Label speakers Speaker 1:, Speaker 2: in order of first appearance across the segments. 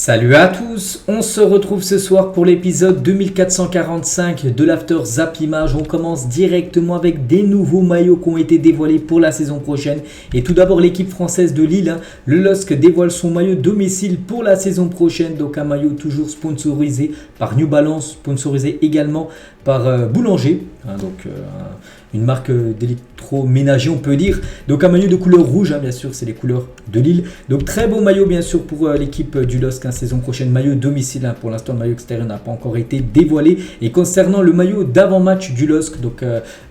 Speaker 1: Salut à tous, on se retrouve ce soir pour l'épisode 2445 de l'After Zap Image. On commence directement avec des nouveaux maillots qui ont été dévoilés pour la saison prochaine. Et tout d'abord l'équipe française de Lille, le LOSC dévoile son maillot domicile pour la saison prochaine. Donc un maillot toujours sponsorisé par New Balance, sponsorisé également par Boulanger. Une marque d'électroménager on peut dire. Donc un maillot de couleur rouge, bien sûr c'est les couleurs de Lille. Donc très beau maillot bien sûr pour l'équipe du LOSC, saison prochaine. Maillot domicile, pour l'instant le maillot extérieur n'a pas encore été dévoilé. Et concernant le maillot d'avant-match du LOSC, donc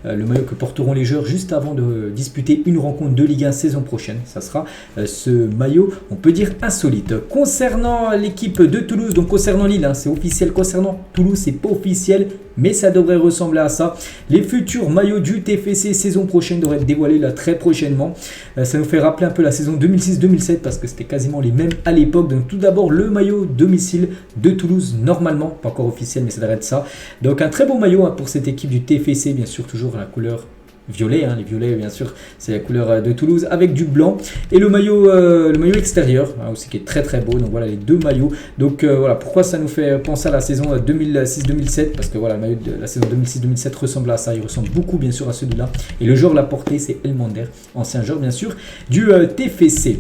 Speaker 1: le maillot que porteront les joueurs juste avant de disputer une rencontre de Ligue 1 saison prochaine, ça sera ce maillot on peut dire insolite. Concernant l'équipe de Toulouse, donc concernant Lille, c'est officiel, concernant Toulouse c'est pas officiel, mais ça devrait ressembler à ça. Les futurs maillots du TFC saison prochaine devraient être dévoilés là très prochainement. Ça nous fait rappeler un peu la saison 2006-2007 parce que c'était quasiment les mêmes à l'époque. Donc tout d'abord le maillot domicile de Toulouse, normalement, pas encore officiel mais ça devrait être ça. Donc un très beau maillot pour cette équipe du TFC, bien sûr toujours la couleur violet, les violets bien sûr c'est la couleur de Toulouse avec du blanc, et le maillot extérieur aussi qui est très très beau. Donc voilà les deux maillots. Donc voilà pourquoi ça nous fait penser à la saison 2006-2007, parce que voilà le maillot de la saison 2006-2007 ressemble à ça, il ressemble beaucoup bien sûr à celui-là, et le joueur l'a porté, c'est Elmander, ancien joueur bien sûr du TFC.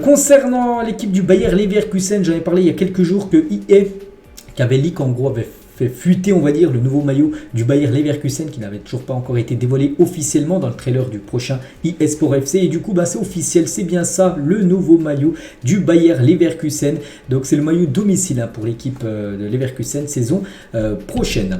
Speaker 1: Concernant l'équipe du Bayer Leverkusen, j'en ai parlé il y a quelques jours que EA qui avait leak en gros avait fait fuiter on va dire le nouveau maillot du Bayer Leverkusen qui n'avait toujours pas encore été dévoilé officiellement dans le trailer du prochain eSport FC, et du coup c'est officiel, c'est bien ça, le nouveau maillot du Bayer Leverkusen. Donc c'est le maillot domicile pour l'équipe de Leverkusen saison prochaine.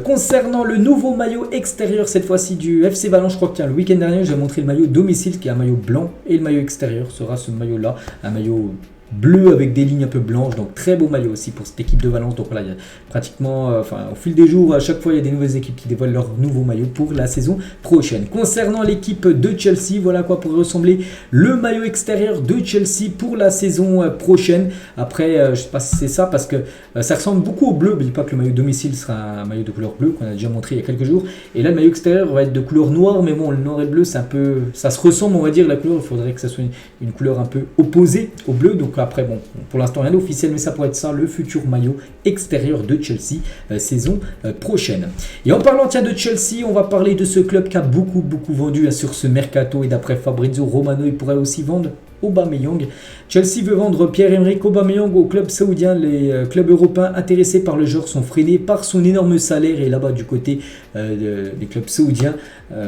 Speaker 1: Concernant le nouveau maillot extérieur cette fois-ci du FC Valence, je crois que le week-end dernier j'ai montré le maillot domicile qui est un maillot blanc, et le maillot extérieur sera ce maillot là, un maillot bleu avec des lignes un peu blanches. Donc très beau maillot aussi pour cette équipe de Valence. Donc voilà, il y a pratiquement au fil des jours, à chaque fois il y a des nouvelles équipes qui dévoilent leur nouveau maillot pour la saison prochaine. Concernant l'équipe de Chelsea, voilà quoi pourrait ressembler le maillot extérieur de Chelsea pour la saison prochaine. Après je sais pas si c'est ça parce que ça ressemble beaucoup au bleu, mais pas que le maillot domicile sera un maillot de couleur bleue qu'on a déjà montré il y a quelques jours, et là le maillot extérieur va être de couleur noire, mais bon le noir et le bleu c'est un peu, ça se ressemble on va dire la couleur, il faudrait que ça soit une couleur un peu opposée au bleu. Donc après bon, pour l'instant rien d'officiel, mais ça pourrait être ça le futur maillot extérieur de Chelsea saison prochaine. Et en parlant de Chelsea, on va parler de ce club qui a beaucoup vendu sur ce mercato, et d'après Fabrizio Romano il pourrait aussi vendre Aubameyang. Chelsea veut vendre Pierre-Emerick Aubameyang au club saoudien. Les clubs européens intéressés par le joueur sont freinés par son énorme salaire, et là-bas du côté des clubs saoudiens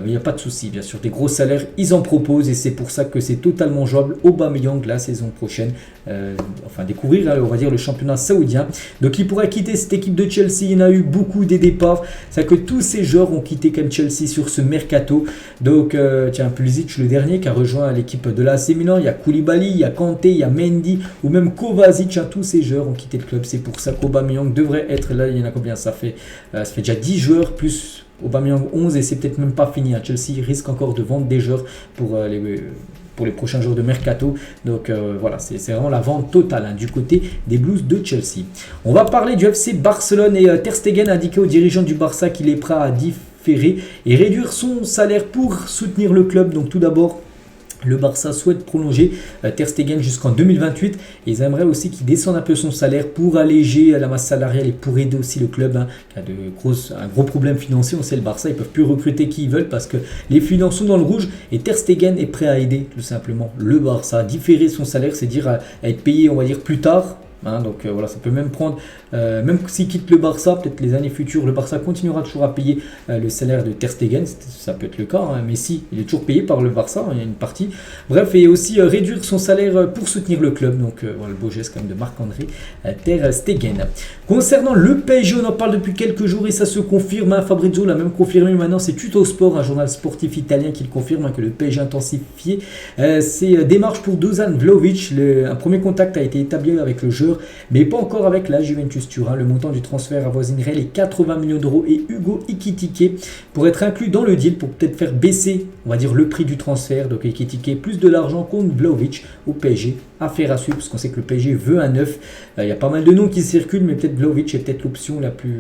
Speaker 1: il n'y a pas de souci, bien sûr des gros salaires ils en proposent, et c'est pour ça que c'est totalement jouable Aubameyang la saison prochaine, découvrir on va dire le championnat saoudien. Donc il pourrait quitter cette équipe de Chelsea. Il y en a eu beaucoup des départs, c'est que tous ces joueurs ont quitté comme Chelsea sur ce mercato. Donc Pulisic le dernier qui a rejoint l'équipe de l'AC Milan, il y a Koulibaly, il y a Kanté, il y a Mendy ou même Kovacic, tous ces joueurs ont quitté le club. C'est pour ça qu'Aubameyang devrait être là. Il y en a combien ça fait déjà 10 joueurs plus Aubameyang 11, et c'est peut-être même pas fini. Chelsea risque encore de vendre des joueurs pour les prochains jours de mercato. Donc voilà, c'est vraiment la vente totale du côté des Blues de Chelsea. On va parler du FC Barcelone, et Ter Stegen a indiqué aux dirigeants du Barça qu'il est prêt à différer et réduire son salaire pour soutenir le club. Donc tout d'abord, le Barça souhaite prolonger Ter Stegen jusqu'en 2028, et ils aimeraient aussi qu'il descende un peu son salaire pour alléger la masse salariale et pour aider aussi le club qui a un gros problème financier. On sait le Barça, ils ne peuvent plus recruter qui ils veulent parce que les finances sont dans le rouge, et Ter Stegen est prêt à aider tout simplement le Barça. Différer son salaire, c'est dire à être payé on va dire plus tard. Donc voilà, ça peut même prendre, même s'il quitte le Barça, peut-être les années futures, le Barça continuera toujours à payer le salaire de Ter Stegen, ça peut être le cas, mais si, il est toujours payé par le Barça, il y a une partie. Bref, et aussi réduire son salaire pour soutenir le club. Donc voilà, le beau geste quand même de Marc-André Ter Stegen. Concernant le PSG, on en parle depuis quelques jours et ça se confirme. Fabrizio l'a même confirmé maintenant, c'est Tuttosport, un journal sportif italien qui le confirme, que le PSG a intensifié ses démarches pour Dusan Vlahovic. Un premier contact a été établi avec le joueur, mais pas encore avec la Juventus Turin. Le montant du transfert avoisinerait les 80 millions d'euros, et Hugo Ekitike pourrait être inclus dans le deal pour peut-être faire baisser on va dire le prix du transfert. Donc Ekitike plus de l'argent contre Vlahovic au PSG. Affaire à suivre parce qu'on sait que le PSG veut un neuf. Il y a pas mal de noms qui circulent, mais peut-être Vlahovic est peut-être l'option la plus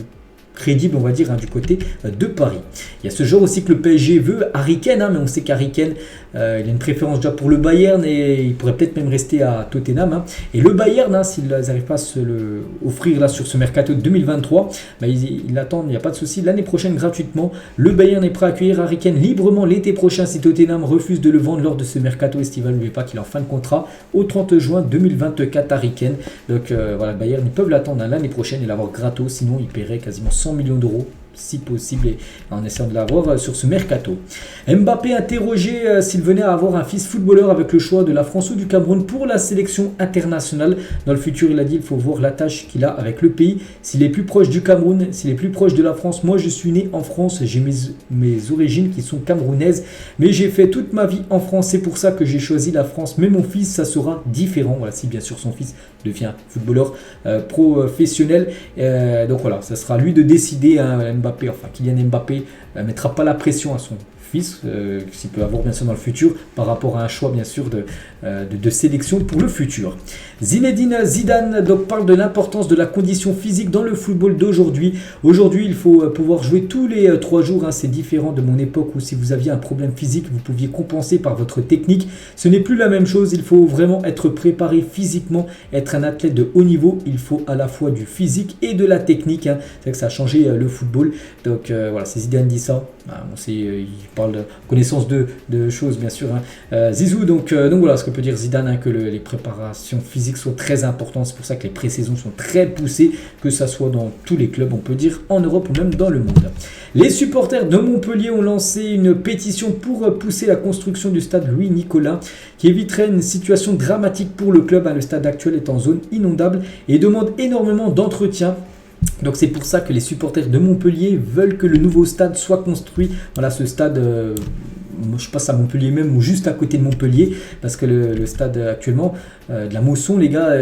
Speaker 1: crédible, on va dire, du côté de Paris. Il y a ce joueur aussi que le PSG veut, Harry Kane, mais on sait qu'Harry Kane, il a une préférence déjà pour le Bayern et il pourrait peut-être même rester à Tottenham. Et le Bayern, s'ils n'arrivent pas à se le offrir là sur ce mercato de 2023, ils l'attendent, il n'y a pas de souci. L'année prochaine, gratuitement, le Bayern est prêt à accueillir Harry Kane librement l'été prochain si Tottenham refuse de le vendre lors de ce mercato estival. N'oubliez pas qu'il est en fin de contrat au 30 juin 2024, Harry Kane. Donc voilà, le Bayern, ils peuvent l'attendre l'année prochaine et l'avoir gratos, sinon ils paieraient quasiment 100 millions d'euros si possible, et en essayant de l'avoir sur ce mercato. Mbappé interrogé s'il venait à avoir un fils footballeur avec le choix de la France ou du Cameroun pour la sélection internationale. Dans le futur, il a dit, il faut voir la tâche qu'il a avec le pays. S'il est plus proche du Cameroun, s'il est plus proche de la France, moi je suis né en France, j'ai mes origines qui sont camerounaises, mais j'ai fait toute ma vie en France, c'est pour ça que j'ai choisi la France, mais mon fils, ça sera différent. Voilà, si bien sûr son fils devient footballeur professionnel. Donc voilà, ça sera lui de décider, Mbappé, enfin Kylian Mbappé ne mettra pas la pression à son fils, s'il peut avoir bien sûr dans le futur, par rapport à un choix bien sûr de sélection pour le futur. Zinedine Zidane donc parle de l'importance de la condition physique dans le football d'aujourd'hui. Aujourd'hui, il faut pouvoir jouer tous les 3 jours, c'est différent de mon époque où si vous aviez un problème physique, vous pouviez compenser par votre technique. Ce n'est plus la même chose, il faut vraiment être préparé physiquement, être un athlète de haut niveau, il faut à la fois du physique et de la technique. C'est vrai que ça a changé le football. Donc voilà, c'est Zidane dit ça. On sait, il parle de connaissance de choses bien sûr. Zizou, donc voilà ce que peut dire Zidane, que les préparations physiques sont très importantes. C'est pour ça que les pré-saisons sont très poussées, que ça soit dans tous les clubs, on peut dire en Europe ou même dans le monde. Les supporters de Montpellier ont lancé une pétition pour pousser la construction du stade Louis-Nicolas, qui éviterait une situation dramatique pour le club. Le stade actuel est en zone inondable et demande énormément d'entretien. Donc c'est pour ça que les supporters de Montpellier veulent que le nouveau stade soit construit. Voilà, ce stade, je passe à Montpellier même ou juste à côté de Montpellier, parce que le stade actuellement de la Mosson, les gars,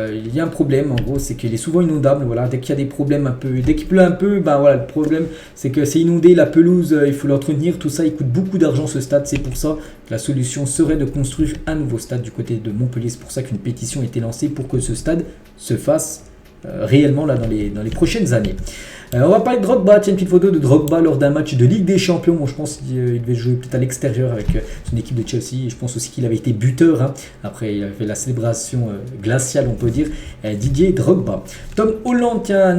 Speaker 1: il y a un problème. En gros, c'est qu'il est souvent inondable. Voilà, dès qu'il y a des problèmes un peu, dès qu'il pleut un peu, voilà, le problème c'est que c'est inondé, la pelouse, il faut l'entretenir, tout ça, il coûte beaucoup d'argent ce stade. C'est pour ça que la solution serait de construire un nouveau stade du côté de Montpellier. C'est pour ça qu'une pétition a été lancée pour que ce stade se fasse réellement là dans les prochaines années. On va parler de Drogba. Tiens, une petite photo de Drogba lors d'un match de Ligue des Champions. Bon, je pense qu'il devait jouer peut-être à l'extérieur avec son équipe de Chelsea. Et je pense aussi qu'il avait été buteur. Après, il avait fait la célébration glaciale, on peut dire. Didier Drogba. Tom Holland, tiens,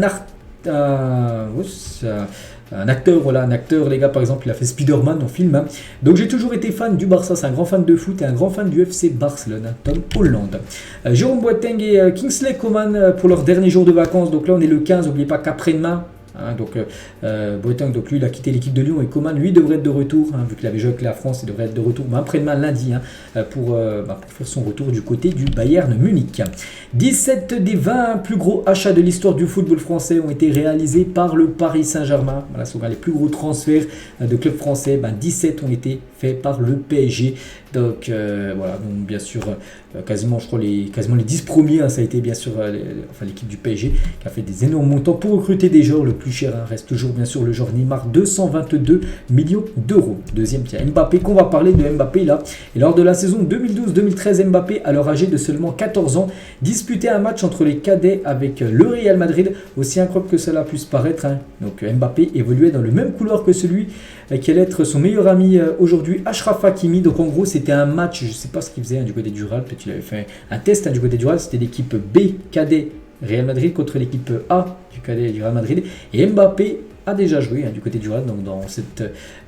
Speaker 1: un acteur, voilà, un acteur, les gars, par exemple, il a fait Spider-Man en film. Donc j'ai toujours été fan du Barça, c'est un grand fan de foot et un grand fan du FC Barcelone, Tom Holland. Jérôme Boateng et Kingsley Coman pour leur dernier jour de vacances. Donc là, on est le 15, n'oubliez pas qu'après-demain, Boateng, donc lui, il a quitté l'équipe de Lyon et Coman, lui, devrait être de retour, vu qu'il avait joué avec la France, il devrait être de retour après-demain, lundi, pour faire son retour du côté du Bayern Munich. 17 des 20 plus gros achats de l'histoire du football français ont été réalisés par le Paris Saint-Germain. Voilà, ce sont les plus gros transferts de clubs français. 17 ont été faits par le PSG. Donc voilà, donc bien sûr, quasiment les 10 premiers, ça a été bien sûr l'équipe du PSG qui a fait des énormes montants pour recruter des joueurs. Le plus cher reste toujours bien sûr le joueur Neymar, 222 millions d'euros. Deuxième, tiens, Mbappé, qu'on va parler de Mbappé là. Et lors de la saison 2012-2013, Mbappé, alors âgé de seulement 14 ans, disputait un match entre les cadets avec le Real Madrid, aussi incroyable que cela puisse paraître. Donc Mbappé évoluait dans le même couloir que celui qui allait être son meilleur ami aujourd'hui, Achraf Hakimi. Donc en gros, c'était un match, je ne sais pas ce qu'il faisait du côté du Real, peut-être qu'il avait fait un test du côté du Real, c'était l'équipe B cadet Real Madrid contre l'équipe A du cadet du Real Madrid, et Mbappé a déjà joué du côté du Real. Donc dans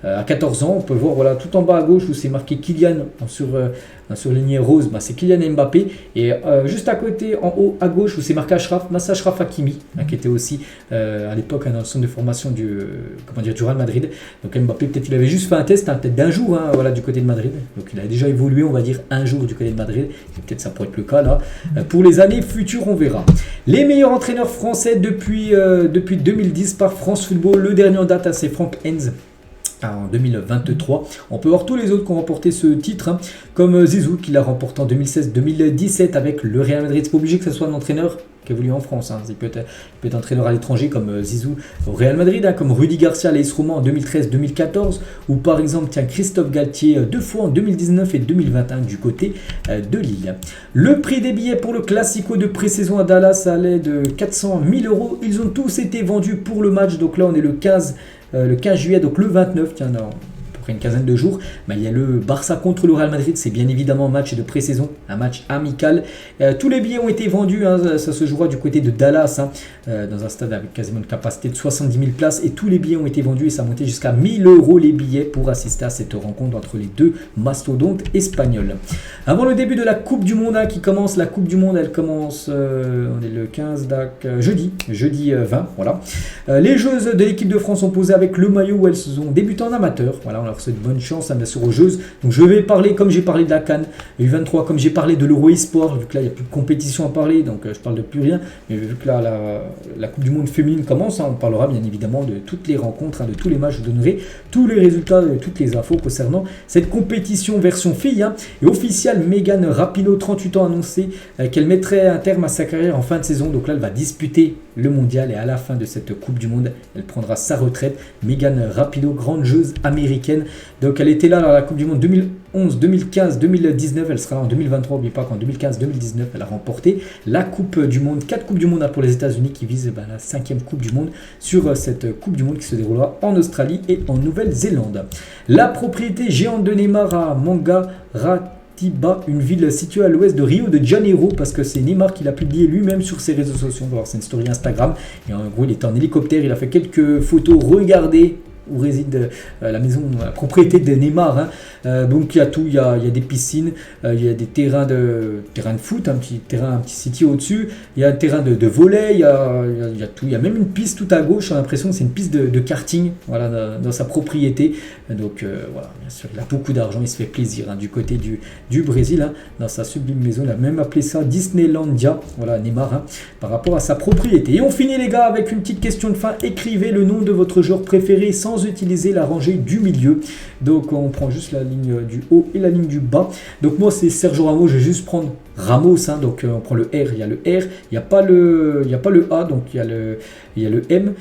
Speaker 1: à 14 ans, on peut voir, voilà, tout en bas à gauche où c'est marqué Kylian sur lignée rose, c'est Kylian Mbappé, et juste à côté en haut à gauche où c'est marqué Achraf, c'est Achraf Hakimi, qui était aussi à l'époque dans le centre de formation du Real Madrid. Donc Mbappé, peut-être il avait juste fait un test peut-être d'un jour du côté de Madrid, donc il a déjà évolué, on va dire, un jour du côté de Madrid, et peut-être ça pourrait être le cas là pour les années futures, on verra. Les meilleurs entraîneurs français depuis 2010 par France Football. Le dernier en date, c'est Franck Hens. en 2023. On peut voir tous les autres qui ont remporté ce titre, hein, comme Zizou qui l'a remporté en 2016-2017 avec le Real Madrid. C'est pas obligé que ce soit un entraîneur qui évolue en France, hein. Il peut être entraîneur à l'étranger comme Zizou au Real Madrid, hein, comme Rudy Garcia à l'AS Roma en 2013-2014, ou par exemple Christophe Galtier 2 fois en 2019 et 2021 du côté de Lille. Le prix des billets pour le Classico de pré-saison à Dallas allait de 400 000 €. Ils ont tous été vendus pour le match, donc là on est le 15 juillet, donc le 29, tiens, non, après une quinzaine de jours, mais il y a le Barça contre le Real Madrid, c'est bien évidemment un match de pré-saison, un match amical. Tous les billets ont été vendus, hein, ça se jouera du côté de Dallas, hein, dans un stade avec quasiment une capacité de 70 000 places, et tous les billets ont été vendus et ça a monté jusqu'à 1 000 € les billets pour assister à cette rencontre entre les deux mastodontes espagnols. Avant le début de la Coupe du Monde, hein, qui commence, la Coupe du Monde, elle commence, on est le 15, jeudi 20, voilà. Les joueuses de l'équipe de France ont posé avec le maillot où elles ont débuté en amateur, voilà, on leur souhaite bonne chance, hein, bien sûr aux joueuses. Donc je vais parler, comme j'ai parlé de la CAN U23, comme j'ai parlé de l'Euro eSport, vu que là il n'y a plus de compétition à parler, donc je parle de plus rien, mais vu que là la Coupe du Monde féminine commence, hein, on parlera bien évidemment de toutes les rencontres, hein, de tous les matchs, je donnerai tous les résultats, toutes les infos concernant cette compétition version fille, hein. Et officielle, Megan Rapinoe, 38 ans, a annoncé qu'elle mettrait un terme à sa carrière en fin de saison, donc là elle va disputer le mondial et à la fin de cette Coupe du Monde, elle prendra sa retraite. Megan Rapinoe, grande joueuse américaine, donc elle était là dans la Coupe du Monde 2011, 2015, 2019, elle sera là en 2023, n'oubliez pas qu'en 2015-2019, elle a remporté la Coupe du Monde, 4 Coupes du Monde pour les États-Unis qui visent la 5e Coupe du Monde sur cette Coupe du Monde qui se déroulera en Australie et en Nouvelle-Zélande. La propriété géante de Neymar à Mangaratiba, une ville située à l'ouest de Rio de Janeiro, parce que c'est Neymar qui l'a publié lui-même sur ses réseaux sociaux. Alors c'est une story Instagram et en gros il était en hélicoptère, il a fait quelques photos, regardez où réside la maison, la propriété de Neymar, hein. Donc il y a tout, il y a des piscines, il y a des terrains de foot, un petit city au-dessus, il y a un terrain de volley, il y a tout, il y a même une piste tout à gauche, j'ai l'impression que c'est une piste de karting, voilà, dans sa propriété. Donc voilà, bien sûr, il a beaucoup d'argent, il se fait plaisir, hein, du côté du Brésil, hein, dans sa sublime maison. Il a même appelé ça Disneylandia, voilà, Neymar, hein, par rapport à sa propriété. Et on finit les gars avec une petite question de fin. Écrivez le nom de votre joueur préféré sans utiliser la rangée du milieu. Donc on prend juste la ligne du haut et la ligne du bas. Donc moi c'est Sergio Ramos, je vais juste prendre Ramos, hein, donc on prend le R, il y a le R, il n'y a pas le A, donc il y a le M,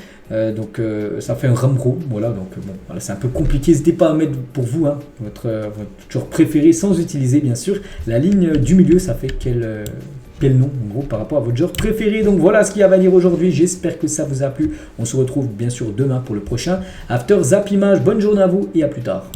Speaker 1: donc ça fait un Ramro, voilà, donc bon, voilà, c'est un peu compliqué, n'hésitez pas à mettre pour vous, hein, votre joueur préféré sans utiliser bien sûr la ligne du milieu, ça fait quel nom en gros par rapport à votre joueur préféré. Donc voilà ce qu'il y a à dire aujourd'hui, j'espère que ça vous a plu, on se retrouve bien sûr demain pour le prochain After Zap Image, bonne journée à vous et à plus tard.